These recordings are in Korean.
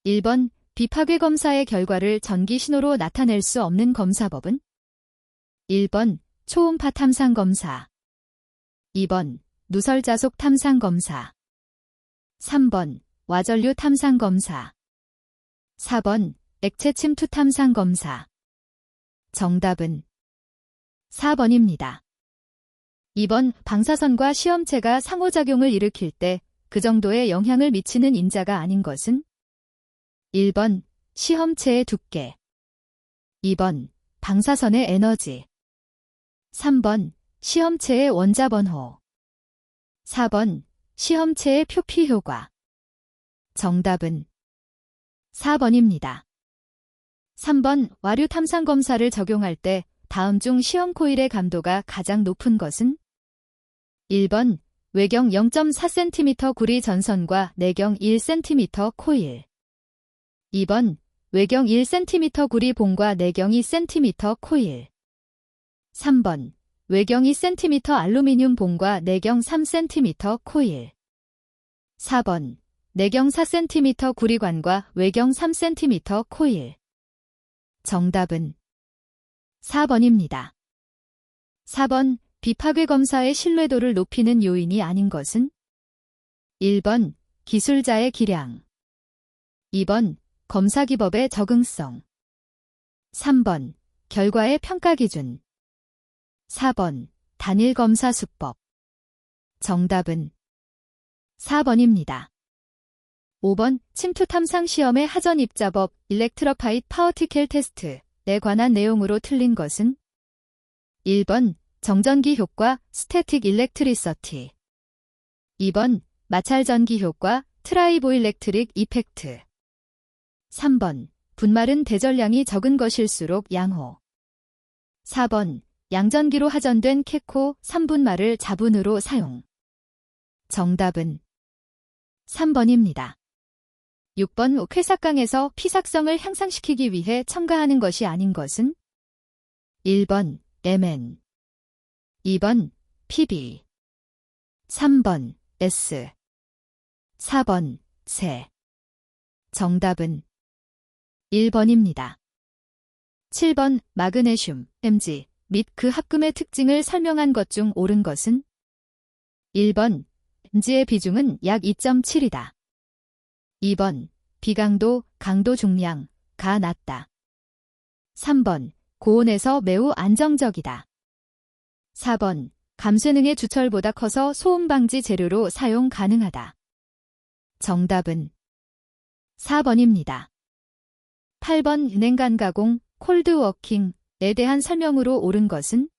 1번 비파괴 검사의 결과를 전기 신호로 나타낼 수 없는 검사법은? 1번 초음파 탐상 검사, 2번 누설자속 탐상 검사, 3번 와전류 탐상 검사, 4번 액체 침투 탐상 검사. 정답은 4번입니다. 2번 방사선과 시험체가 상호작용을 일으킬 때 그 정도의 영향을 미치는 인자가 아닌 것은? 1번 시험체의 두께, 2번 방사선의 에너지, 3번 시험체의 원자번호, 4번 시험체의 표피 효과. 정답은 4번입니다. 3번 와류 탐상 검사를 적용할 때 다음 중 시험 코일의 감도가 가장 높은 것은? 1번 외경 0.4cm 구리 전선과 내경 1cm 코일, 2번 외경 1cm 구리 봉과 내경 2cm 코일, 3번 외경 2cm 알루미늄 봉과 내경 3cm 코일, 4번 내경 4cm 구리관과 외경 3cm 코일. 정답은 4번입니다. 4번 비파괴 검사의 신뢰도를 높이는 요인이 아닌 것은? 1번 기술자의 기량, 2번 검사 기법의 적응성, 3번 결과의 평가 기준, 4번 단일 검사 수법. 정답은 4번입니다. 5번 침투 탐상 시험의 하전 입자법 일렉트러파이트 파워티켈 테스트에 관한 내용으로 틀린 것은? 1번 정전기 효과 스태틱 일렉트리서티, 2번 마찰전기 효과 트라이보일렉트릭 이펙트, 3번 분말은 대전량이 적은 것일수록 양호, 4번 양전기로 하전된 캐코 3분말을 자분으로 사용. 정답은 3번입니다. 6번 쾌삭강에서 피삭성을 향상시키기 위해 첨가하는 것이 아닌 것은? 1번 Mn, 2번 Pb, 3번 S, 4번 세. 정답은 1번입니다. 7번 마그네슘, Mg 및 그 합금의 특징을 설명한 것 중 옳은 것은? 1번 Mg의 비중은 약 2.7이다. 2번 비강도, 강도 중량, 가 낮다. 3번 고온에서 매우 안정적이다. 4번 감쇠능의 주철보다 커서 소음 방지 재료로 사용 가능하다. 정답은 4번입니다. 8번 냉간 가공, 콜드워킹에 대한 설명으로 옳은 것은?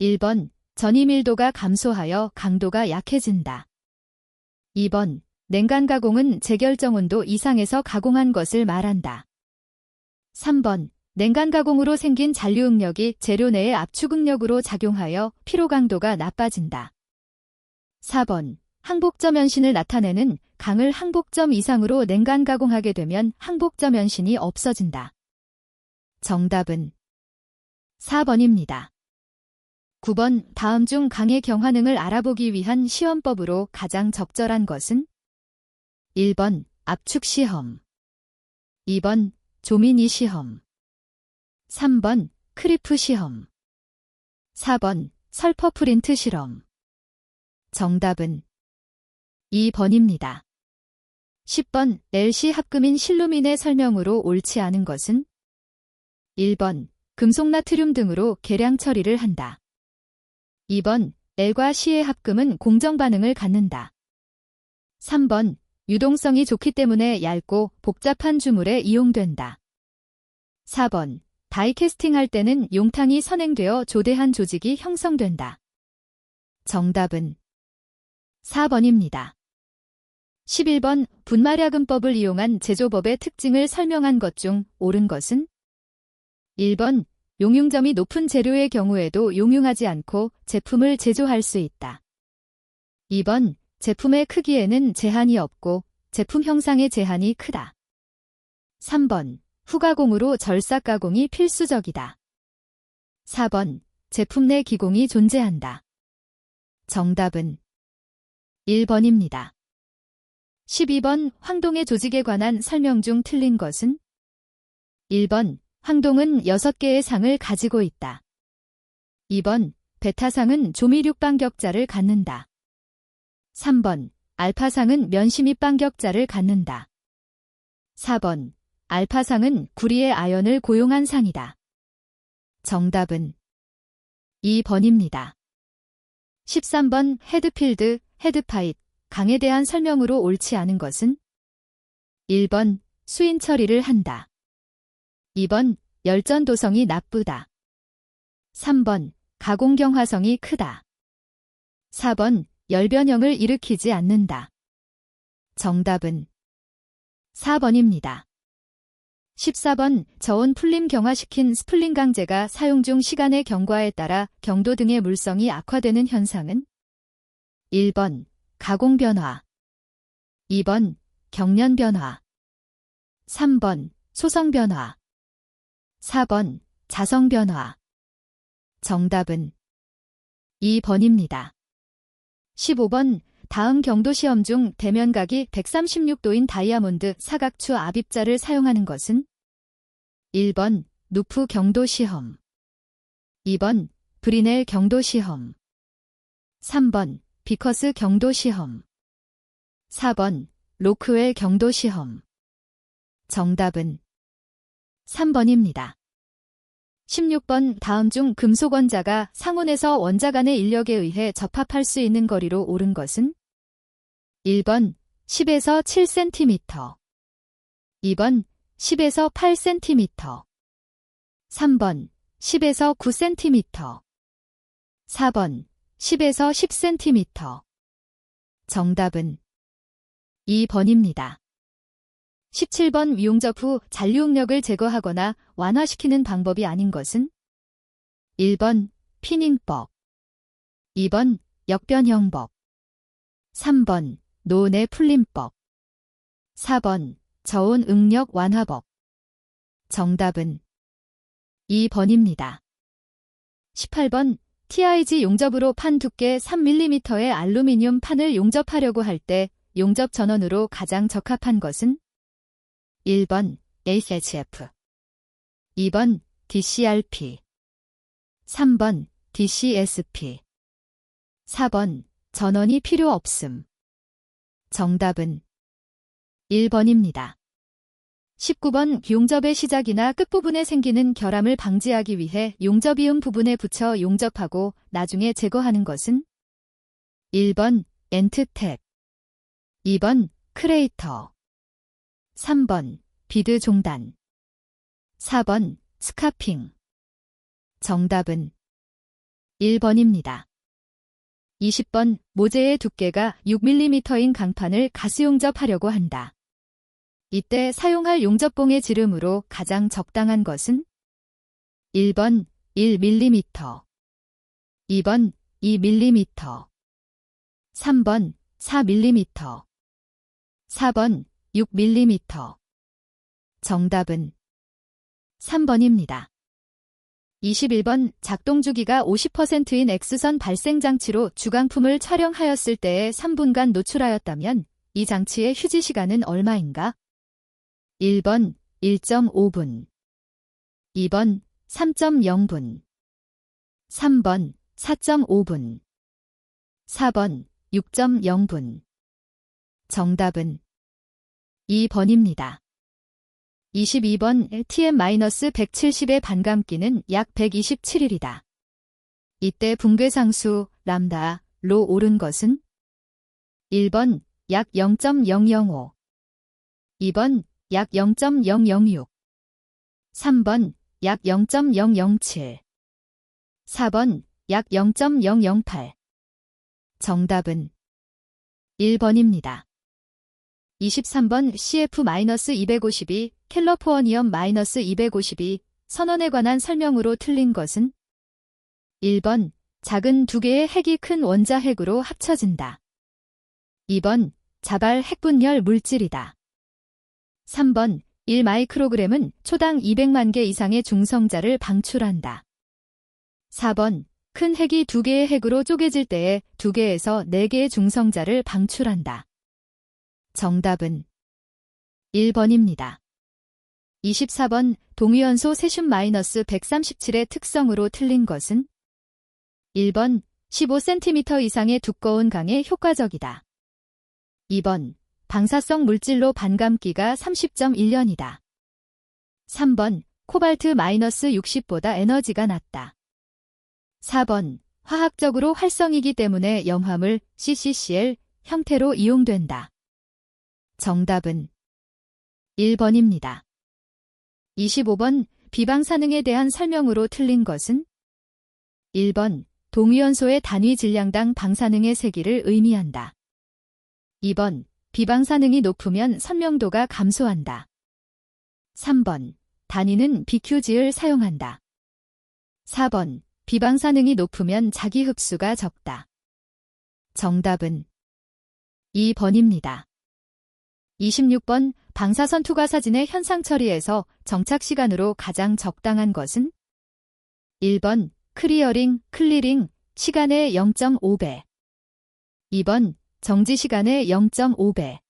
1번 전이 밀도가 감소하여 강도가 약해진다. 2번 냉간 가공은 재결정 온도 이상에서 가공한 것을 말한다. 3번 냉간 가공으로 생긴 잔류응력이 재료 내의 압축응력으로 작용하여 피로 강도가 나빠진다. 4번 항복점 연신을 나타내는 강을 항복점 이상으로 냉간 가공하게 되면 항복점 연신이 없어진다. 정답은 4번입니다. 9번 다음 중 강의 경화능을 알아보기 위한 시험법으로 가장 적절한 것은? 1번 압축시험, 2번 조미니 시험, 3번 크리프 시험, 4번 설퍼 프린트 실험. 정답은 2번입니다. 10번 LC 합금인 실루민의 설명으로 옳지 않은 것은? 1번 금속 나트륨 등으로 계량 처리를 한다. 2번 L과 C의 합금은 공정 반응을 갖는다. 3번 유동성이 좋기 때문에 얇고 복잡한 주물에 이용된다. 4번 다이캐스팅 할 때는 용탕이 선행되어 조대한 조직이 형성된다. 정답은 4번입니다. 11번 분말야금법을 이용한 제조법의 특징을 설명한 것 중 옳은 것은? 1번 용융점이 높은 재료의 경우에도 용융하지 않고 제품을 제조할 수 있다. 2번 제품의 크기에는 제한이 없고 제품 형상의 제한이 크다. 3번 후가공으로 절삭 가공이 필수적이다. 4번 제품 내 기공이 존재한다. 정답은 1번입니다. 12번 황동의 조직에 관한 설명 중 틀린 것은? 1번 황동은 6개의 상을 가지고 있다. 2번 베타상은 조미륙 반격자를 갖는다. 3번 알파상은 면시밑 반격자를 갖는다. 4번 알파상은 구리의 아연을 고용한 상이다. 정답은 2번입니다. 13번 헤드필드, 헤드파잇, 강에 대한 설명으로 옳지 않은 것은? 1번 수인 처리를 한다. 2번 열전 도성이 나쁘다. 3번 가공경화성이 크다. 4번 열변형을 일으키지 않는다. 정답은 4번입니다. 14번 저온 풀림 경화시킨 스플린 강제가 사용 중 시간의 경과에 따라 경도 등의 물성이 악화되는 현상은? 1번 가공 변화, 2번 경련 변화, 3번 소성 변화, 4번 자성 변화. 정답은 2번입니다. 15번 다음 경도 시험 중 대면각이 136도인 다이아몬드 사각추 압입자를 사용하는 것은? 1번 누프 경도 시험, 2번 브리넬 경도 시험, 3번 비커스 경도 시험, 4번 로크웰 경도 시험. 정답은 3번입니다. 16번 다음 중 금속 원자가 상온에서 원자 간의 인력에 의해 접합할 수 있는 거리로 옳은 것은? 1번 10에서 7cm, 2번 10에서 8cm, 3번 10에서 9cm, 4번 10에서 10cm. 정답은 2번입니다. 17번 미용접 후 잔류응력을 제거하거나 완화시키는 방법이 아닌 것은? 1번 피닝법, 2번 역변형법, 3번 노내 풀림법, 4번 저온 응력 완화법. 정답은 2번입니다. 18번 TIG 용접으로 판 두께 3mm의 알루미늄 판을 용접하려고 할 때 용접 전원으로 가장 적합한 것은? 1번 HF, 2번 DCRP, 3번 DCSP, 4번 전원이 필요 없음. 정답은 1번입니다. 19번 용접의 시작이나 끝부분에 생기는 결함을 방지하기 위해 용접이음 부분에 붙여 용접하고 나중에 제거하는 것은? 1번 엔트탭, 2번 크레이터, 3번 비드 종단, 4번 스카핑. 정답은 1번입니다. 20번 모재의 두께가 6mm인 강판을 가스 용접하려고 한다. 이때 사용할 용접봉의 지름으로 가장 적당한 것은? 1번 1mm, 2번 2mm, 3번 4mm, 4번 6mm. 정답은 3번입니다. 21번 작동 주기가 50%인 X선 발생 장치로 주강품을 촬영하였을 때에 3분간 노출하였다면 이 장치의 휴지 시간은 얼마인가? 1번 1.5분, 2번 3.0분, 3번 4.5분, 4번 6.0분. 정답은 2번입니다. 22번 TM-170의 반감기는 약 127일이다. 이때 붕괴상수 람다로 옳은 것은? 1번 약 0.005, 2번 약 0.006, 3번 약 0.007, 4번 약 0.008. 정답은 1번입니다. 23번 CF-252, 캘러포어니엄-252 선원에 관한 설명으로 틀린 것은? 1번 작은 두 개의 핵이 큰 원자 핵으로 합쳐진다. 2번 자발 핵분열 물질이다. 3번 1마이크로그램은 초당 200만 개 이상의 중성자를 방출한다. 4번 큰 핵이 두 개의 핵으로 쪼개질 때에 2개에서 4개의 중성자를 방출한다. 정답은 1번입니다. 24번 동위원소 세슘-137의 특성으로 틀린 것은 1번 15cm 이상의 두꺼운 강에 효과적이다. 2번 방사성 물질로 반감기가 30.1년이다. 3번 코발트-60보다 에너지가 낮다. 4번 화학적으로 활성이기 때문에 염화물 CCCl 형태로 이용된다. 정답은 1번입니다. 25번 비방사능에 대한 설명으로 틀린 것은 1번 동위원소의 단위 질량당 방사능의 세기를 의미한다. 2번 비방사능이 높으면 선명도가 감소한다. 3번 단위는 BQG를 사용한다. 4번 비방사능이 높으면 자기 흡수가 적다. 정답은 2번입니다. 26번 방사선 투과 사진의 현상 처리에서 정착 시간으로 가장 적당한 것은 1번 클리링 시간의 0.5배 2번 정지 시간의 0.5배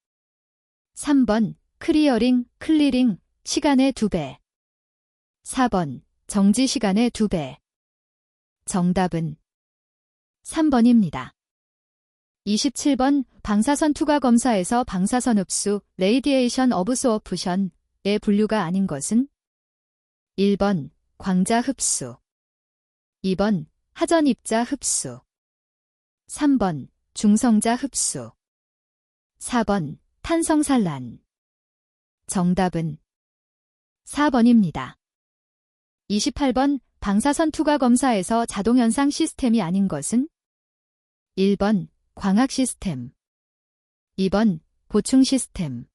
3번 클리링 시간의 2배 4번 정지 시간의 2배 정답은 3번입니다. 27번 방사선 투과 검사에서 방사선 흡수, 레이디에이션 어브소어프션의 분류가 아닌 것은 1번 광자 흡수 2번 하전 입자 흡수 3번 중성자 흡수 4번 탄성산란 정답은 4번입니다. 28번 방사선 투과 검사에서 자동현상 시스템이 아닌 것은 1번 광학 시스템 2번 보충 시스템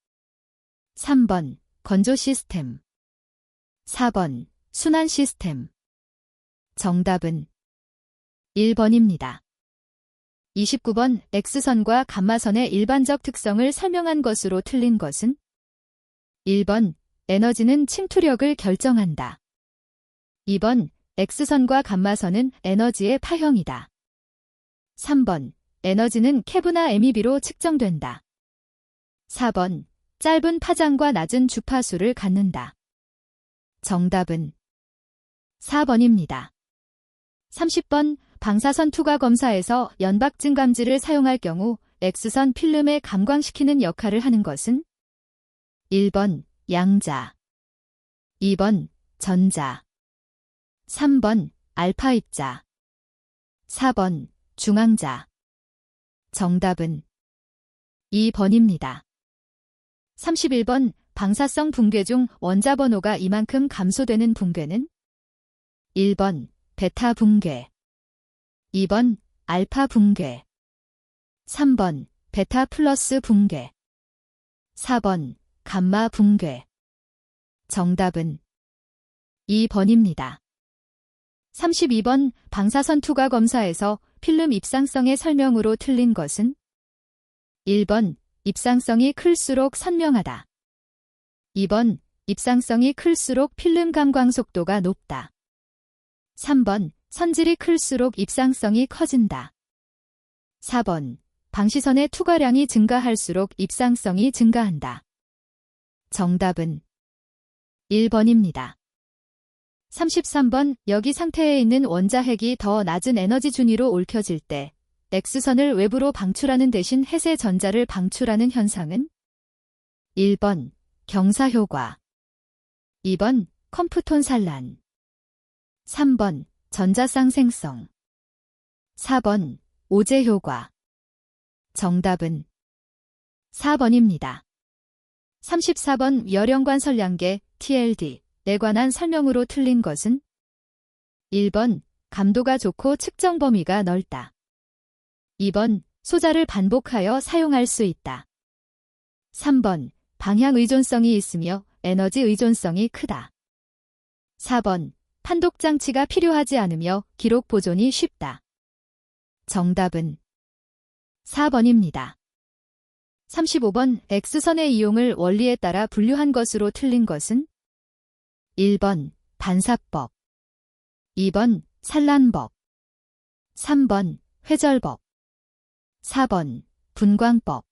3번 건조 시스템 4번 순환 시스템 정답은 1번입니다. 29번 X선과 감마선의 일반적 특성을 설명한 것으로 틀린 것은 1번 에너지는 침투력을 결정한다. 2번 X선과 감마선은 에너지의 파형이다. 3번 에너지는 케브나 MEB로 측정된다. 4번 짧은 파장과 낮은 주파수를 갖는다. 정답은 4번입니다. 30번 방사선 투과 검사에서 연박증 감지를 사용할 경우 X선 필름에 감광시키는 역할을 하는 것은 1번 양자 2번 전자 3번 알파 입자 4번 중앙자 정답은 2번입니다. 31번 방사성 붕괴 중 원자 번호가 이만큼 감소되는 붕괴는 1번 베타 붕괴 2번 알파 붕괴 3번 베타 플러스 붕괴 4번 감마 붕괴 정답은 2번입니다. 32번 방사선 투과 검사에서 필름 입상성의 설명으로 틀린 것은 1번 입상성이 클수록 선명하다. 2번 입상성이 클수록 필름 감광 속도가 높다. 3번 선질이 클수록 입상성이 커진다. 4번 방시선의 투과량이 증가할수록 입상성이 증가한다. 정답은 1번입니다. 33번 여기 상태에 있는 원자핵이 더 낮은 에너지 준위로 옮겨질 때 X선을 외부로 방출하는 대신 햇의 전자를 방출하는 현상은 1번 경사효과 2번 컴프톤 산란 3번 전자쌍 생성 4번 오제효과 정답은 4번입니다. 34번 열연관 선량계 TLD에 관한 설명으로 틀린 것은 1번 감도가 좋고 측정 범위가 넓다. 2번 소자를 반복하여 사용할 수 있다. 3번 방향 의존성이 있으며 에너지 의존성이 크다. 4번 판독 장치가 필요하지 않으며 기록 보존이 쉽다. 정답은 4번입니다. 35번 X선의 이용을 원리에 따라 분류한 것으로 틀린 것은 1번 반사법 2번 산란법 3번 회절법 4번 분광법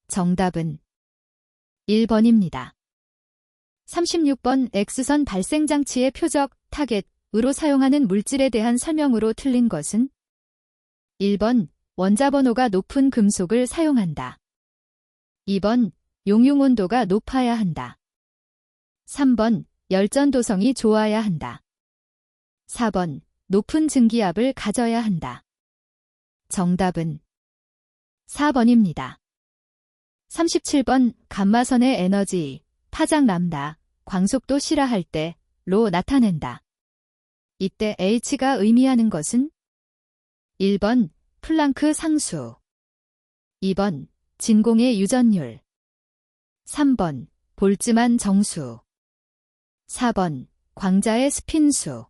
정답은 1번입니다. 36번 X선 발생장치의 표적, 타겟으로 사용하는 물질에 대한 설명으로 틀린 것은 1번 원자번호가 높은 금속을 사용한다. 2번 용융온도가 높아야 한다. 3번 열전도성이 좋아야 한다. 4번 높은 증기압을 가져야 한다. 정답은 4번입니다. 37번 감마선의 에너지, 파장 람다, 광속도 실화할 때로 나타낸다. 이때 H가 의미하는 것은 1번 플랑크 상수, 2번 진공의 유전율, 3번 볼츠만 정수, 4번 광자의 스핀수.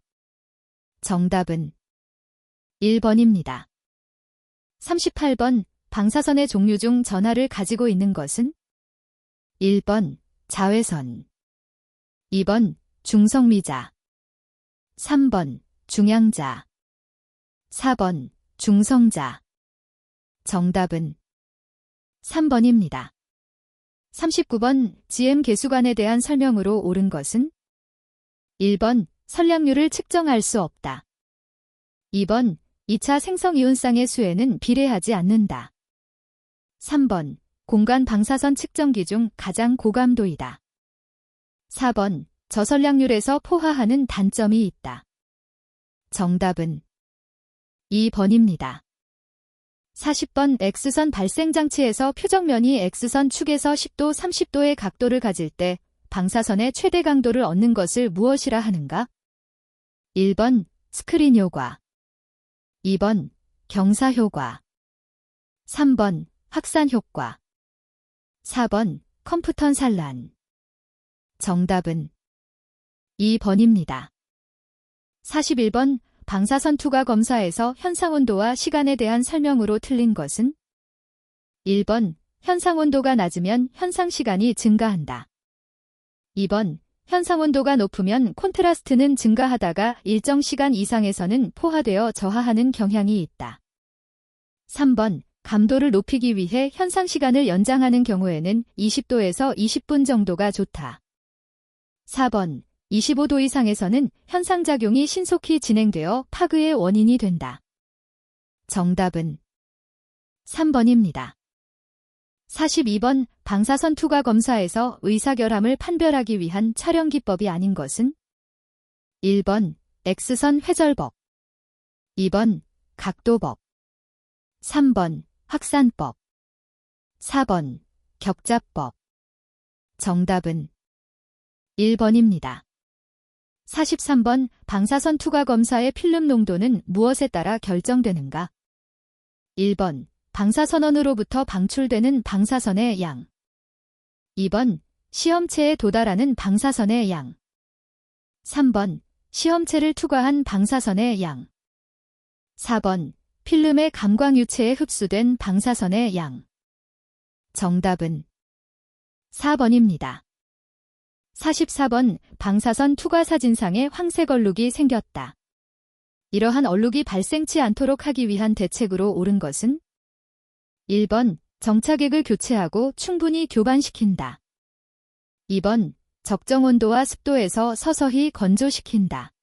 정답은 1번입니다. 38번 방사선의 종류 중 전하를 가지고 있는 것은 1번 자외선, 2번 중성미자, 3번 중양자, 4번 중성자. 정답은 3번입니다. 39번 GM 계수관에 대한 설명으로 옳은 것은 1번 선량률을 측정할 수 없다. 2번 2차 생성이온쌍의 수에는 비례하지 않는다. 3번 공간 방사선 측정기 중 가장 고감도이다. 4번 저선량률에서 포화하는 단점이 있다. 정답은 2번입니다. 40번 X선 발생장치에서 표적면이 X선 축에서 10도 30도의 각도를 가질 때 방사선의 최대 강도를 얻는 것을 무엇이라 하는가? 1번 스크린 효과, 2번 경사 효과, 3번 확산 효과, 4번 컴프턴 산란. 정답은 2번입니다. 41번 방사선 투과 검사에서 현상온도와 시간에 대한 설명으로 틀린 것은 1번 현상온도가 낮으면 현상시간이 증가한다. 2번 현상온도가 높으면 콘트라스트는 증가하다가 일정 시간 이상에서는 포화되어 저하하는 경향이 있다. 3번 감도를 높이기 위해 현상시간을 연장하는 경우에는 20도에서 20분 정도가 좋다. 4번 25도 이상에서는 현상작용이 신속히 진행되어 파괴의 원인이 된다. 정답은 3번입니다. 42번 방사선 투과 검사에서 의사결함을 판별하기 위한 촬영 기법이 아닌 것은 1번 X선 회절법, 2번 각도법, 3번 확산법, 4번 격자법. 정답은 1번입니다. 43번 방사선 투과 검사의 필름 농도는 무엇에 따라 결정되는가? 1번 방사선원으로부터 방출되는 방사선의 양, 2번 시험체에 도달하는 방사선의 양, 3번 시험체를 투과한 방사선의 양, 4번 필름의 감광유체에 흡수된 방사선의 양. 정답은 4번입니다. 44번 방사선 투과 사진상에 황색 얼룩이 생겼다. 이러한 얼룩이 발생치 않도록 하기 위한 대책으로 옳은 것은 1번 정차객을 교체하고 충분히 교반시킨다. 2번 적정 온도와 습도에서 서서히 건조시킨다.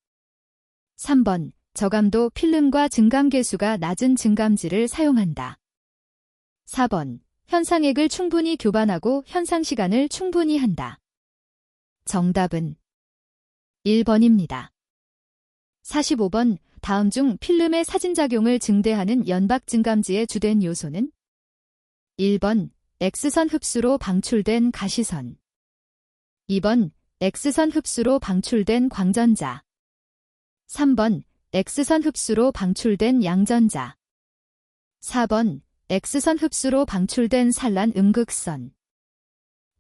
3번 저감도 필름과 증감계수가 낮은 증감지를 사용한다. 4번 현상액을 충분히 교반하고 현상시간을 충분히 한다. 정답은 1번입니다. 45번 다음 중 필름의 사진작용을 증대하는 연박 증감지의 주된 요소는 1번 X선 흡수로 방출된 가시선, 2번 X선 흡수로 방출된 광전자, 3번 X선 흡수로 방출된 양전자, 4번 X선 흡수로 방출된 산란 음극선.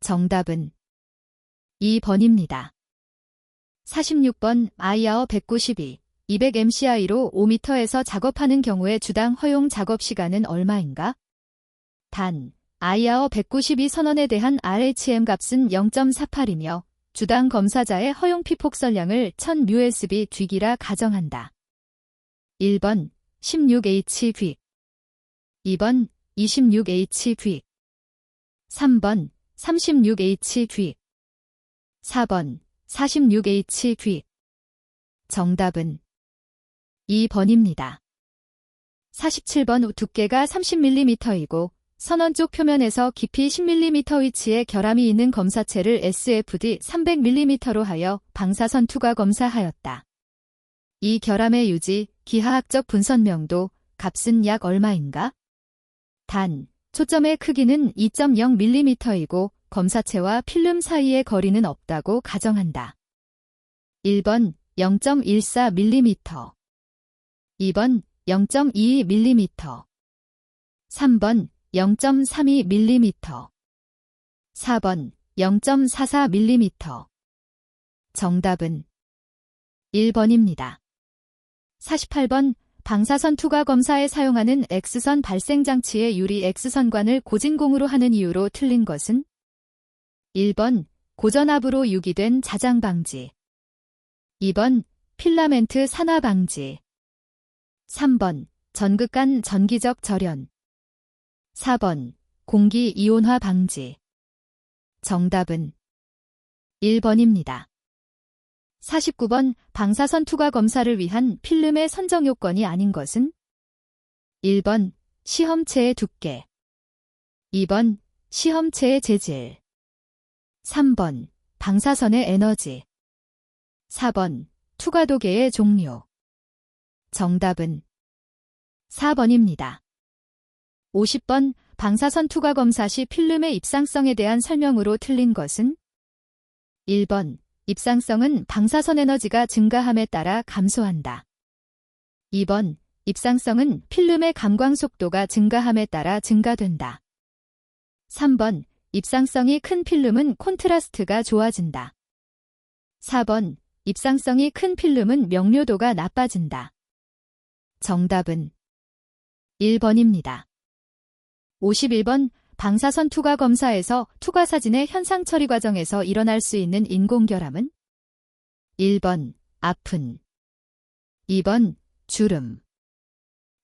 정답은 2번입니다. 46번 IR 192, 200mci로 5m에서 작업하는 경우에 주당 허용 작업 시간은 얼마인가? 단, IR 192 선원에 대한 RHM 값은 0.48이며 주당 검사자의 허용 피폭설량을 1000μsb 뒤기라 가정한다. 1번 16H 휙, 2번 26H 휙, 3번 36H 뒤 4번 46H 뒤 정답은 2번입니다. 47번 두께가 30mm이고 선원 쪽 표면에서 깊이 10mm 위치에 결함이 있는 검사체를 SFD 300mm로 하여 방사선 투과 검사하였다. 이 결함의 유지, 기하학적 분선명도, 값은 약 얼마인가? 단, 초점의 크기는 2.0mm이고 검사체와 필름 사이의 거리는 없다고 가정한다. 1번 0.14mm 2번 0.22mm 3번 0.32mm 4번 0.44mm 정답은 1번입니다. 48번 방사선 투과 검사에 사용하는 X선 발생 장치의 유리 X선관을 고진공으로 하는 이유로 틀린 것은 1번 고전압으로 유기된 자장 방지 2번 필라멘트 산화 방지 3번 전극간 전기적 절연 4번 공기 이온화 방지 정답은 1번입니다. 49번 방사선 투과 검사를 위한 필름의 선정 요건이 아닌 것은 1번 시험체의 두께 2번 시험체의 재질 3번 방사선의 에너지 4번 투과도계의 종류 정답은 4번입니다. 50번 방사선 투과 검사 시 필름의 입상성에 대한 설명으로 틀린 것은 1번 입상성은 방사선 에너지가 증가함에 따라 감소한다. 2번 입상성은 필름의 감광 속도가 증가함에 따라 증가된다. 3번 입상성이 큰 필름은 콘트라스트가 좋아진다. 4번 입상성이 큰 필름은 명료도가 나빠진다. 정답은 1번입니다. 51번 방사선 투과 검사에서 투과 사진의 현상 처리 과정에서 일어날 수 있는 인공결함은 1번 아픈 2번 주름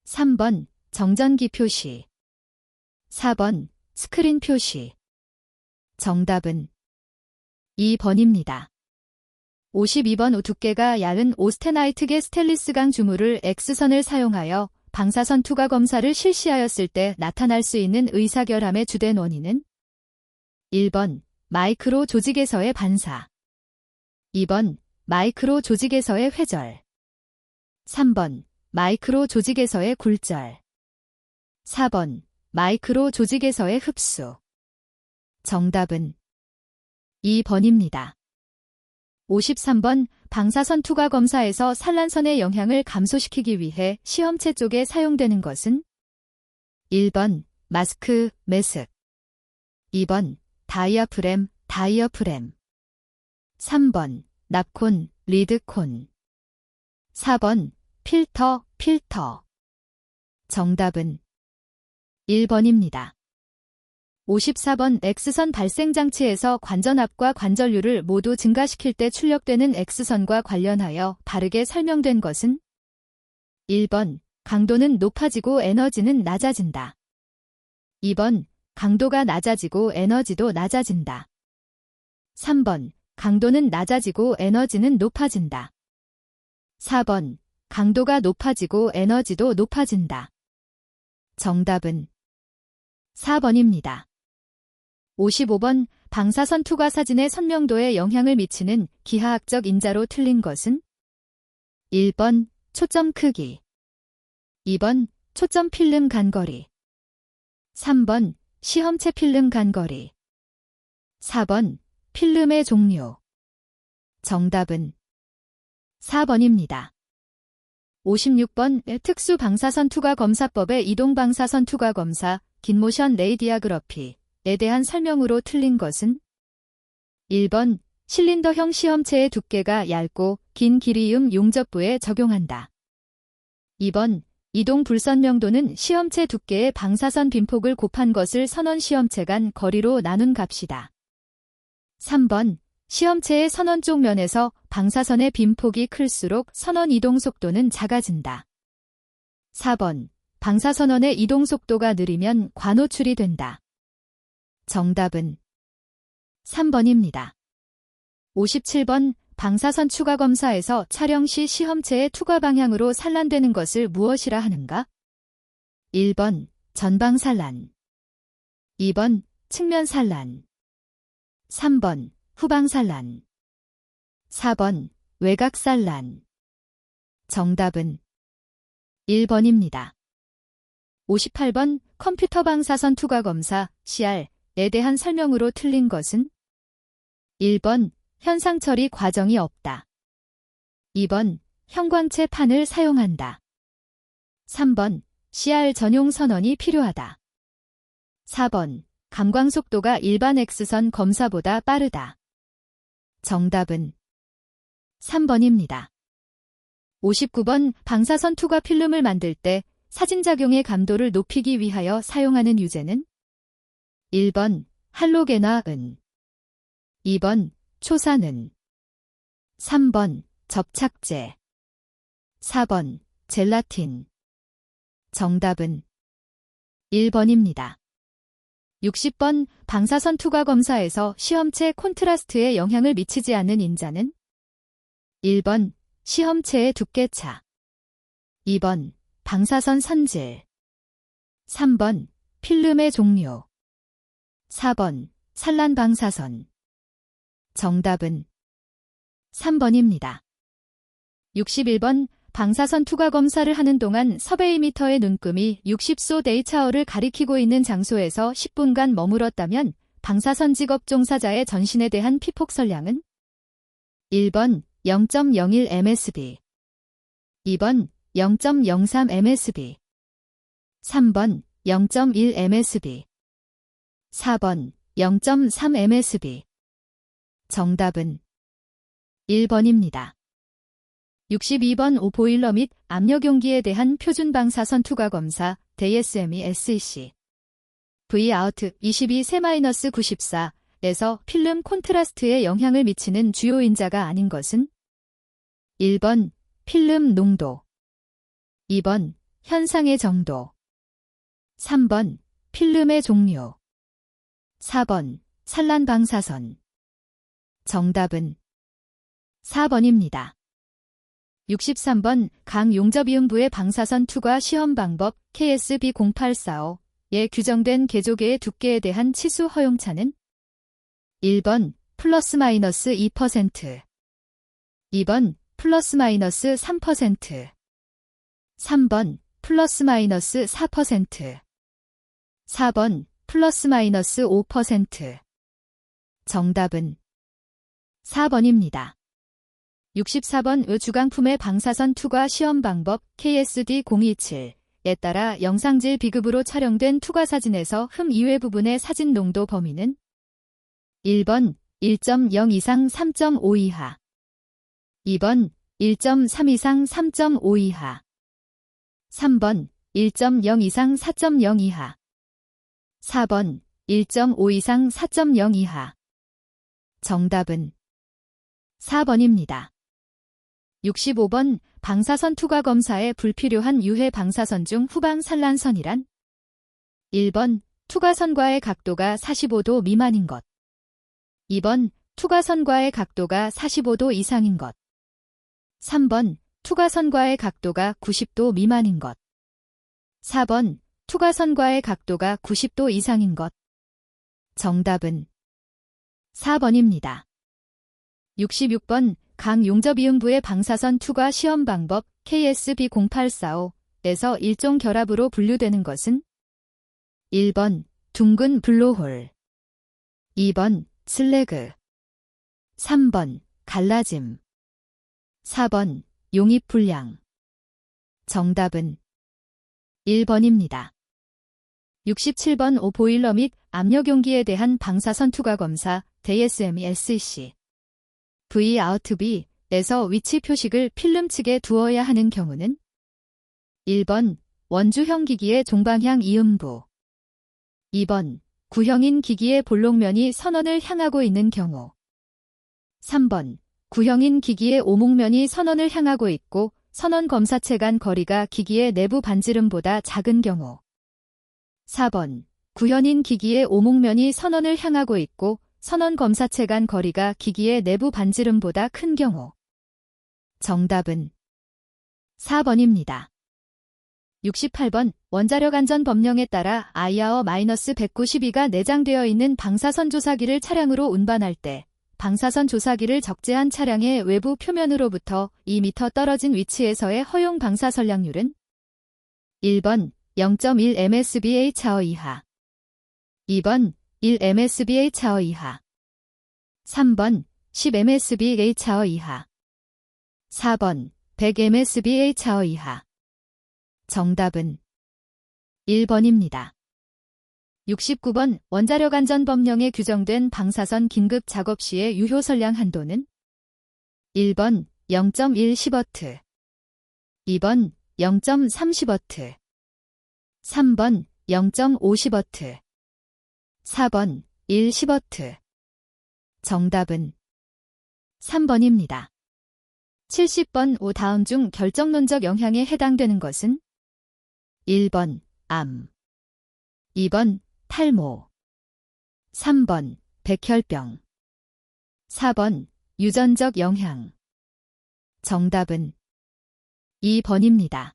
3번 정전기 표시 4번 스크린 표시 정답은 2번입니다. 52번 두께가 얇은 오스테나이트계 스테인리스강 주물을 X선을 사용하여 방사선 투과 검사를 실시하였을 때 나타날 수 있는 의사결함의 주된 원인은 1번 마이크로 조직에서의 반사 2번 마이크로 조직에서의 회절 3번 마이크로 조직에서의 굴절 4번 마이크로 조직에서의 흡수 정답은 2번입니다. 53번 방사선 투과 검사에서 산란선의 영향을 감소시키기 위해 시험체 쪽에 사용되는 것은 1번 마스크, 매습 2번 다이아프램, 3번 납콘, 리드콘 4번 필터, 정답은 1번입니다. 54번 X선 발생 장치에서 관전압과 관전류를 모두 증가시킬 때 출력되는 X선과 관련하여 바르게 설명된 것은 1번 강도는 높아지고 에너지는 낮아진다. 2번 강도가 낮아지고 에너지도 낮아진다. 3번 강도는 낮아지고 에너지는 높아진다. 4번 강도가 높아지고 에너지도 높아진다. 정답은 4번입니다. 55번 방사선 투과 사진의 선명도에 영향을 미치는 기하학적 인자로 틀린 것은 1번 초점 크기 2번 초점 필름 간거리 3번 시험체 필름 간거리 4번 필름의 종류 정답은 4번입니다. 56번 특수 방사선 투과 검사법의 이동 방사선 투과 검사 긴모션 레이디아그러피에 대한 설명으로 틀린 것은 1번 실린더형 시험체의 두께가 얇고 긴 기리음 용접부에 적용한다. 2번 이동 불선명도는 시험체 두께의 방사선 빈폭을 곱한 것을 선원 시험체 간 거리로 나눈 값이다. 3번 시험체의 선원 쪽 면에서 방사선의 빈폭이 클수록 선원 이동 속도는 작아진다. 4번 방사선원의 이동 속도가 느리면 관호출이 된다. 정답은 3번입니다. 57번 방사선 투과 검사에서 촬영 시 시험체의 투과 방향으로 산란되는 것을 무엇이라 하는가? 1번 전방 산란, 2번 측면 산란, 3번 후방 산란, 4번 외곽 산란. 정답은 1번입니다. 58번 컴퓨터 방사선 투과 검사 CR에 대한 설명으로 틀린 것은? 1번 현상 처리 과정이 없다. 2번 형광체 판을 사용한다. 3번 CR 전용 선원이 필요하다. 4번 감광 속도가 일반 X선 검사보다 빠르다. 정답은 3번입니다. 59번 방사선 투과 필름을 만들 때 사진작용의 감도를 높이기 위하여 사용하는 유제는? 1번 할로겐화은, 2번 초산은, 3번 접착제, 4번 젤라틴. 정답은 1번입니다. 60번 방사선 투과 검사에서 시험체 콘트라스트에 영향을 미치지 않는 인자는? 1번 시험체의 두께차, 2번 방사선 선질, 3번 필름의 종류, 4번 산란 방사선. 정답은 3번입니다. 61번 방사선 투과 검사를 하는 동안 서베이미터의 눈금이 60소 데이차어를 가리키고 있는 장소에서 10분간 머물었다면 방사선 직업 종사자의 전신에 대한 피폭설량은? 1번 0.01 msv, 2번 0.03 msv, 3번 0.1 msv, 4번 0.3 msv. 정답은 1번입니다. 62번 보일러 및 압력용기에 대한 표준 방사선 투과 검사 DSME SEC V-out 22-94에서 필름 콘트라스트에 영향을 미치는 주요 인자가 아닌 것은? 1번 필름 농도, 2번 현상의 정도, 3번 필름의 종류, 4번 산란 방사선. 정답은 4번입니다. 63번 강용접이음부의 방사선 투과 시험 방법 KSB0845에 규정된 개조개의 두께에 대한 치수 허용차는? 1번 플러스-마이너스 2%, 2번 플러스-마이너스 3%, 3번 플러스-마이너스 4%, 4번 플러스-마이너스 5%. 정답은 4번입니다. 64번 주강품의 방사선 투과 시험 방법 KSD027에 따라 영상질 비급으로 촬영된 투과 사진에서 흠 이외 부분의 사진 농도 범위는? 1번 1.0 이상 3.5 이하, 2번 1.3 이상 3.5 이하, 3번 1.0 이상 4.0 이하, 4번 1.5 이상 4.0 이하. 정답은 4번입니다. 65번 방사선 투과 검사에 불필요한 유해 방사선 중 후방 산란선이란? 1번 투과선과의 각도가 45도 미만인 것, 2번 투과선과의 각도가 45도 이상인 것, 3번 투과선과의 각도가 90도 미만인 것, 4번 투과선과의 각도가 90도 이상인 것. 정답은 4번입니다. 66번 강용접이음부의 방사선 투과 시험 방법 KSB0845에서 일종 결합으로 분류되는 것은? 1번 둥근 블로홀, 2번 슬래그, 3번 갈라짐, 4번 용입불량. 정답은 1번입니다. 67번 보일러 및 압력용기에 대한 방사선 투과 검사 DSME SEC V-out-B에서 위치 표식을 필름 측에 두어야 하는 경우는? 1번 원주형 기기의 종방향 이음부, 2번 구형인 기기의 볼록면이 선원을 향하고 있는 경우, 3번 구형인 기기의 오목면이 선원을 향하고 있고 선원 검사체 간 거리가 기기의 내부 반지름보다 작은 경우, 4번 구현인 기기의 오목면이 선원을 향하고 있고 선원 검사체 간 거리가 기기의 내부 반지름보다 큰 경우. 정답은 4번입니다. 68번 원자력 안전 법령에 따라 IR-192가 내장되어 있는 방사선 조사기를 차량으로 운반할 때 방사선 조사기를 적재한 차량의 외부 표면으로부터 2m 떨어진 위치에서의 허용 방사선량률은 1번 0.1 msbh 이하 2번 1 msbh 이하 3번 10 msbh 이하 4번 100 msbh 이하 정답은 1번입니다. 69번 원자력 안전 법령에 규정된 방사선 긴급 작업 시의 유효 선량 한도는 1번 0.1 10W 2번 0.30W 3번 0.5 10W 4번 1 10W 정답은 3번입니다. 70번 오 다음 중 결정론적 영향에 해당되는 것은 1번 암 2번 탈모 3번 백혈병 4번 유전적 영향 정답은 2번입니다.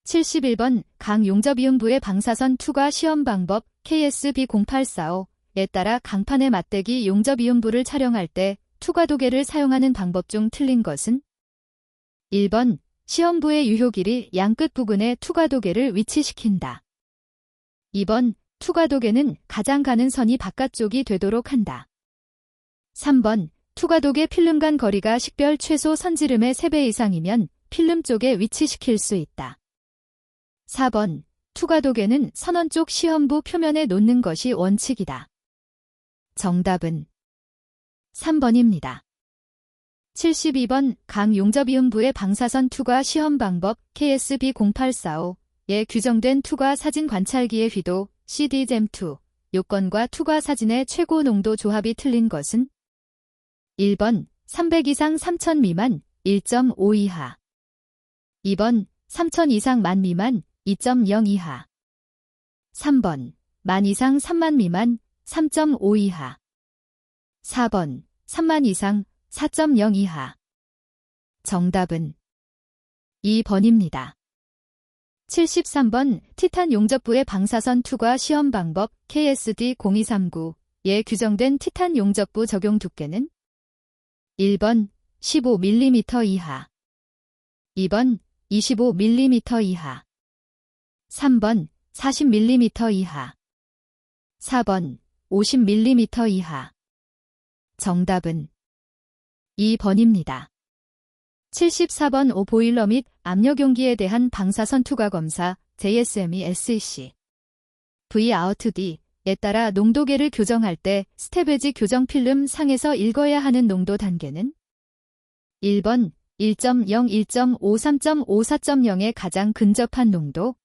71번 강용접이음부의 방사선 투과 시험 방법 KSB0845에 따라 강판의 맞대기 용접이음부를 촬영할 때 투과도개를 사용하는 방법 중 틀린 것은 1번 시험부의 유효길이 양끝 부근에 투과도개를 위치시킨다. 2번 투과도개는 가장 가는 선이 바깥쪽이 되도록 한다. 3번 투과도개 필름 간 거리가 식별 최소 선지름의 3배 이상이면 필름 쪽에 위치시킬 수 있다. 4번 투과도개는 선원 쪽 시험부 표면에 놓는 것이 원칙이다. 정답은 3번입니다. 72번 강용접이음부의 방사선 투과 시험 방법 KSB0845에 규정된 투과 사진 관찰기의 휘도 CD잼2 요건과 투과 사진의 최고 농도 조합이 틀린 것은 1번 300 이상 3000 미만 1.5 이하 2번 3000 이상 만 미만 2.0 이하 3번 만 이상 3만 미만 3.5 이하 4번 3만 이상 4.0 이하 정답은 2번입니다. 73번 티탄 용접부의 방사선 투과 시험 방법 KSD0239에 규정된 티탄 용접부 적용 두께는 1번 15mm 이하 2번 25mm 이하 3번 40mm 이하 4번 50mm 이하 정답은 2번입니다. 74번 오보일러 및 압력용기에 대한 방사선 투과 검사 JSME SEC V-out-D에 따라 농도계를 교정할 때 스테베지 교정 필름 상에서 읽어야 하는 농도 단계는 1번 1.0, 1.5, 3.5, 4.0에 가장 근접한 농도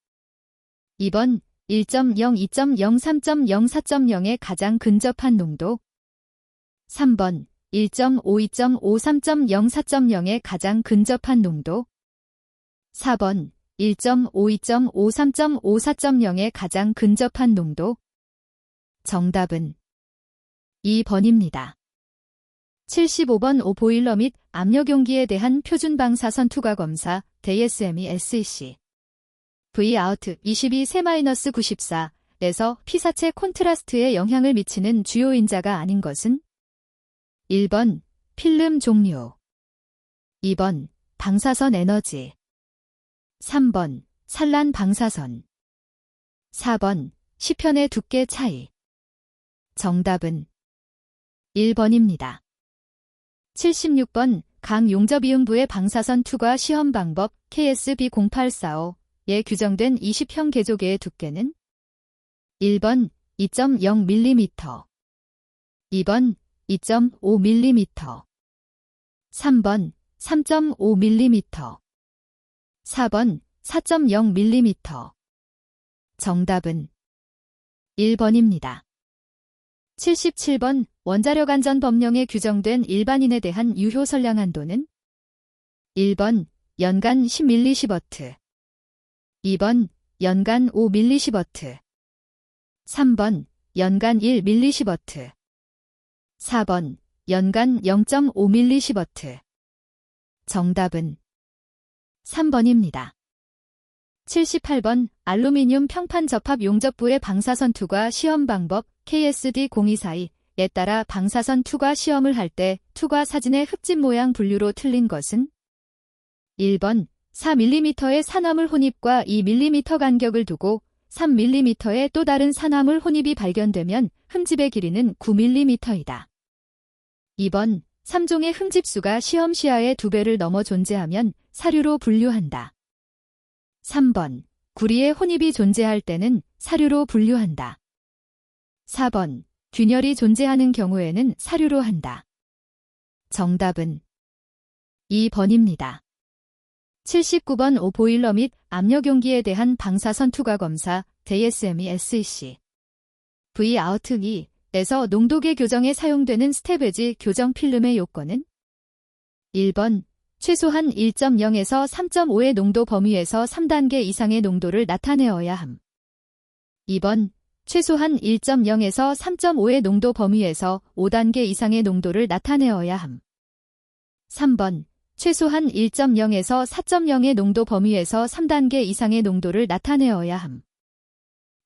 2번 1.0, 2.0, 3.0, 4.0에 가장 근접한 농도 3번 1.5, 2.5, 3.0, 4.0에 가장 근접한 농도 4번 1.5, 2.5, 3.5, 4.0에 가장 근접한 농도 정답은 2번입니다. 75번 오보일러 및 압력용기에 대한 표준 방사선 투과 검사 JSME SEC V-out 22-94에서 피사체 콘트라스트에 영향을 미치는 주요 인자가 아닌 것은 1번 필름 종류 2번 방사선 에너지 3번 산란 방사선 4번 시편의 두께 차이 정답은 1번입니다. 76번 강용접이음부의 방사선 투과 시험 방법 KSB0845에 규정된 20형 개조개의 두께는 1번 2.0mm 2번 2.5mm 3번 3.5mm 4번 4.0mm 정답은 1번입니다. 77번 원자력 안전 법령에 규정된 일반인에 대한 유효 선량 한도는 1번 연간 10mW 2번 연간 5mW 3번 연간 1mSv. 4번 연간 0.5mSv. 정답은 3번입니다. 78번 알루미늄 평판 접합 용접부의 방사선 투과 시험 방법 KSD0242에 따라 방사선 투과 시험을 할 때 투과 사진의 흙집 모양 분류로 틀린 것은 1번 4mm의 산화물 혼입과 2mm 간격을 두고 3mm의 또 다른 산화물 혼입이 발견되면 흠집의 길이는 9mm이다. 2번 3종의 흠집수가 시험 시야의 2배를 넘어 존재하면 사류로 분류한다. 3번 구리의 혼입이 존재할 때는 사류로 분류한다. 4번 균열이 존재하는 경우에는 사류로 한다. 정답은 2번입니다. 79번 오보일러 및 압력용기에 대한 방사선 투과 검사 JSME SEC V-out2에서 농도계 교정에 사용되는 스테베지 교정 필름의 요건은 1번 최소한 1.0에서 3.5의 농도 범위에서 3단계 이상의 농도를 나타내어야 함. 2번 최소한 1.0에서 3.5의 농도 범위에서 5단계 이상의 농도를 나타내어야 함. 3번 최소한 1.0에서 4.0의 농도 범위에서 3단계 이상의 농도를 나타내어야 함.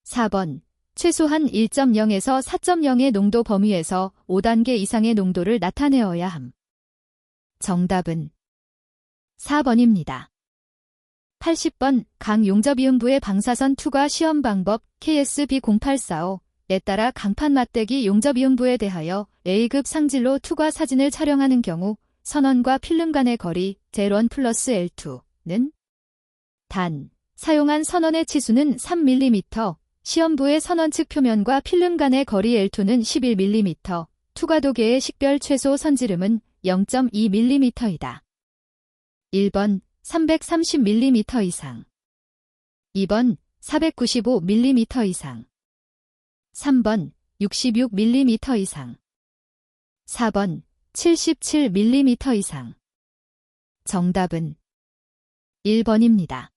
4번 최소한 1.0에서 4.0의 농도 범위에서 5단계 이상의 농도를 나타내어야 함. 정답은 4번입니다. 80번 강용접이음부의 방사선 투과 시험 방법 KSB0845에 따라 강판 맞대기 용접이음부에 대하여 A급 상질로 투과 사진을 촬영하는 경우 선원과 필름 간의 거리 Z1 플러스 L2는 단 사용한 선원의 치수는 3mm, 시험부의 선원 측 표면과 필름 간의 거리 L2는 11mm, 투과도계의 식별 최소 선지름은 0.2mm이다. 1번 330mm 이상 2번 495mm 이상 3번 66mm 이상 4번 77mm 이상 정답은 1번입니다.